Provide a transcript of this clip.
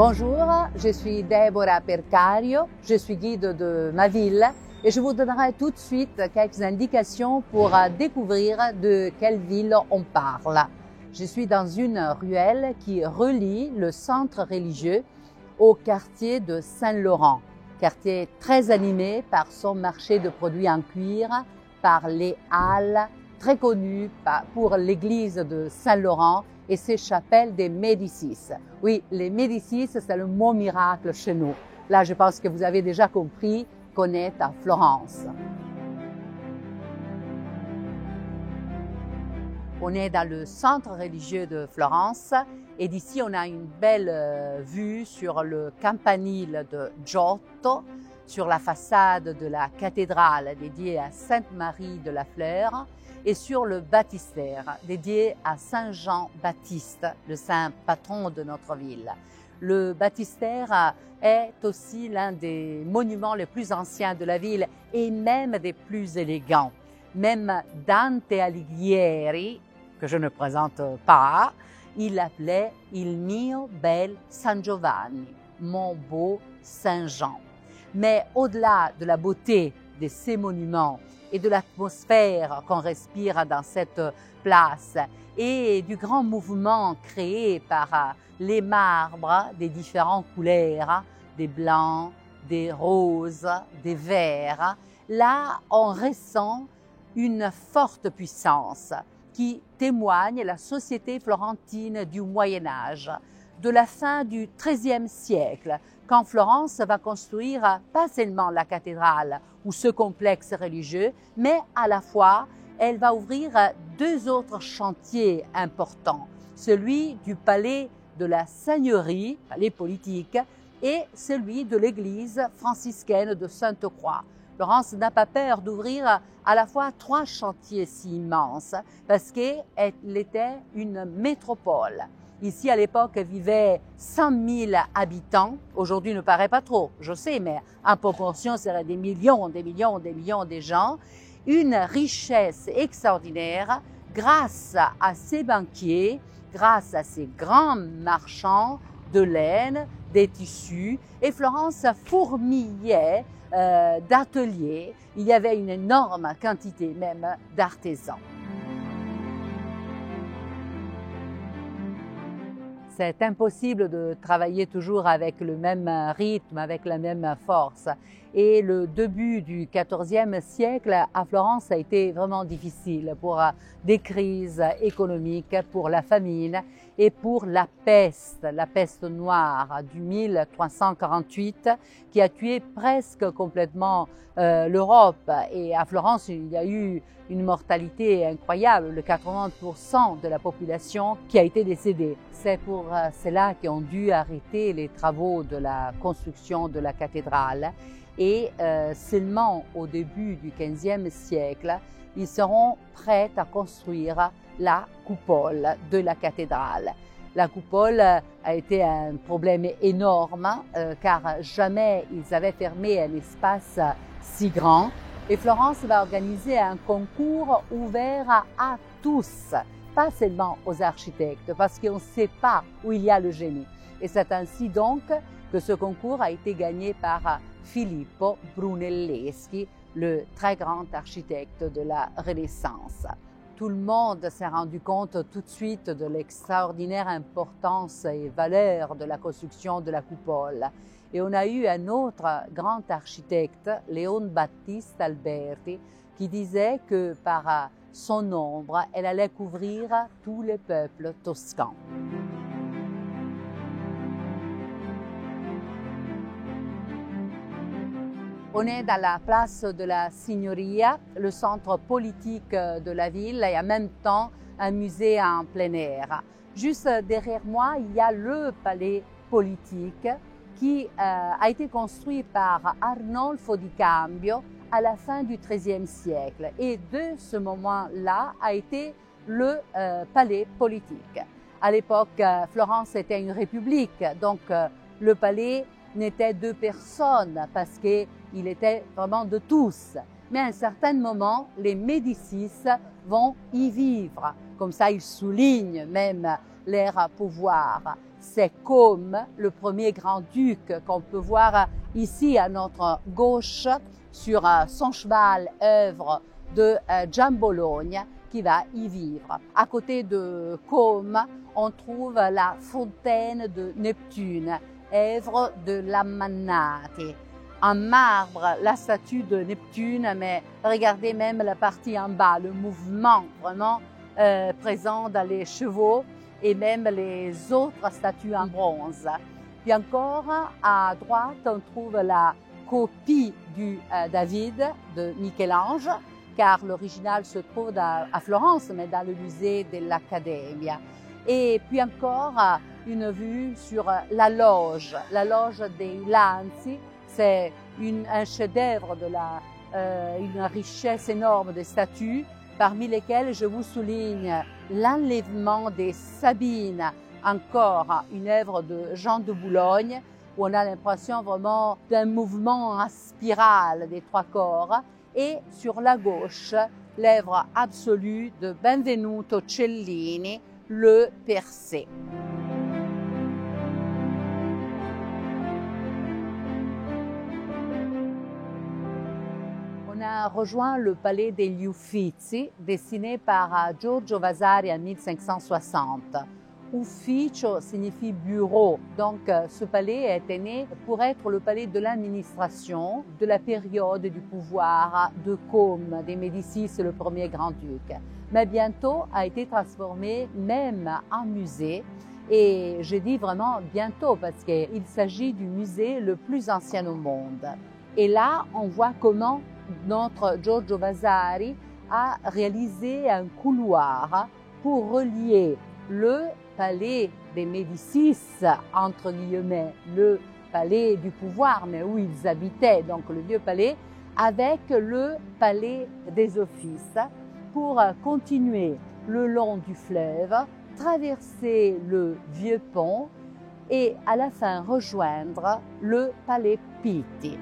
Bonjour, je suis Deborah Percario, je suis guide de ma ville et je vous donnerai tout de suite quelques indications pour découvrir de quelle ville on parle. Je suis dans une ruelle qui relie le centre religieux au quartier de Saint-Laurent, quartier très animé par son marché de produits en cuir, par les halles, très connu pour l'église de Saint-Laurent et ses chapelles des Médicis. Oui, les Médicis, c'est le mot miracle chez nous. Là, je pense que vous avez déjà compris qu'on est à Florence. On est dans le centre religieux de Florence et d'ici, on a une belle vue sur le campanile de Giotto, sur la façade de la cathédrale dédiée à Sainte-Marie de la Fleur et sur le baptistère dédié à Saint Jean-Baptiste, le saint patron de notre ville. Le baptistère est aussi l'un des monuments les plus anciens de la ville et même des plus élégants. Même Dante Alighieri, que je ne présente pas, il l'appelait « Il mio bel San Giovanni », mon beau Saint Jean. Mais au-delà de la beauté de ces monuments et de l'atmosphère qu'on respire dans cette place et du grand mouvement créé par les marbres des différentes couleurs, des blancs, des roses, des verts, là on ressent une forte puissance qui témoigne de la société florentine du Moyen-Âge, de la fin du XIIIe siècle, quand Florence va construire pas seulement la cathédrale ou ce complexe religieux, mais à la fois, elle va ouvrir deux autres chantiers importants, celui du palais de la Seigneurie, palais politique, et celui de l'église franciscaine de Sainte-Croix. Florence n'a pas peur d'ouvrir à la fois trois chantiers si immenses parce qu'elle était une métropole. Ici, à l'époque, vivaient 100 000 habitants. Aujourd'hui, ne paraît pas trop, je sais, mais en proportion, ce seraient des millions de gens. Une richesse extraordinaire grâce à ces banquiers, grâce à ces grands marchands de laine, des tissus. Et Florence fourmillait d'ateliers. Il y avait une énorme quantité même d'artisans. C'est impossible de travailler toujours avec le même rythme, avec la même force. Et le début du XIVe siècle à Florence a été vraiment difficile pour des crises économiques, pour la famine et pour la peste noire du 1348 qui a tué presque complètement l'Europe. Et à Florence, il y a eu une mortalité incroyable, le 80% de la population qui a été décédée. C'est pour cela qu'ils ont dû arrêter les travaux de la construction de la cathédrale et seulement au début du XVe siècle, ils seront prêts à construire la coupole de la cathédrale. La coupole a été un problème énorme car jamais ils avaient fermé un espace si grand. Et Florence va organiser un concours ouvert à tous, pas seulement aux architectes, parce qu'on ne sait pas où il y a le génie. Et c'est ainsi donc que ce concours a été gagné par Filippo Brunelleschi, le très grand architecte de la Renaissance. Tout le monde s'est rendu compte tout de suite de l'extraordinaire importance et valeur de la construction de la coupole. Et on a eu un autre grand architecte, Leon Battista Alberti, qui disait que par son ombre, elle allait couvrir tous les peuples toscans. On est dans la place de la Signoria, le centre politique de la ville et en même temps un musée en plein air. Juste derrière moi, il y a le palais politique qui a été construit par Arnolfo di Cambio à la fin du XIIIe siècle. Et de ce moment-là a été le palais politique. À l'époque, Florence était une république, donc le palais n'était de personne parce qu'il était vraiment de tous. Mais à un certain moment, les Médicis vont y vivre. Comme ça, ils soulignent même leur pouvoir. c'est Côme, le premier grand-duc qu'on peut voir ici à notre gauche sur son cheval œuvre de Giambologne qui va y vivre. À côté de Côme, on trouve la fontaine de Neptune, œuvre de Lamannati. En marbre, la statue de Neptune, mais regardez même la partie en bas, le mouvement vraiment présent dans les chevaux et même les autres statues en bronze. Puis encore, à droite, on trouve la copie du David de Michel-Ange, car l'original se trouve à Florence, mais dans le musée de l'Accademia. Et puis encore, une vue sur la loge dei Lanzi. C'est un chef-d'œuvre une richesse énorme de statues, parmi lesquelles je vous souligne l'enlèvement des Sabines, encore une œuvre de Jean de Boulogne, où on a l'impression vraiment d'un mouvement en spirale des trois corps. Et sur la gauche, l'œuvre absolue de Benvenuto Cellini, le Persée. On a rejoint le palais degli Uffizi, dessiné par Giorgio Vasari en 1560. Ufficio signifie bureau, donc ce palais était né pour être le palais de l'administration de la période du pouvoir de Côme, des Médicis, le premier grand-duc. Mais bientôt a été transformé même en musée. Et je dis vraiment bientôt parce qu'il s'agit du musée le plus ancien au monde. Et là, on voit comment notre Giorgio Vasari a réalisé un couloir pour relier le palais des Médicis, entre guillemets, le palais du pouvoir, mais où ils habitaient, donc le vieux palais, avec le palais des offices, pour continuer le long du fleuve, traverser le vieux pont et à la fin rejoindre le palais Pitti.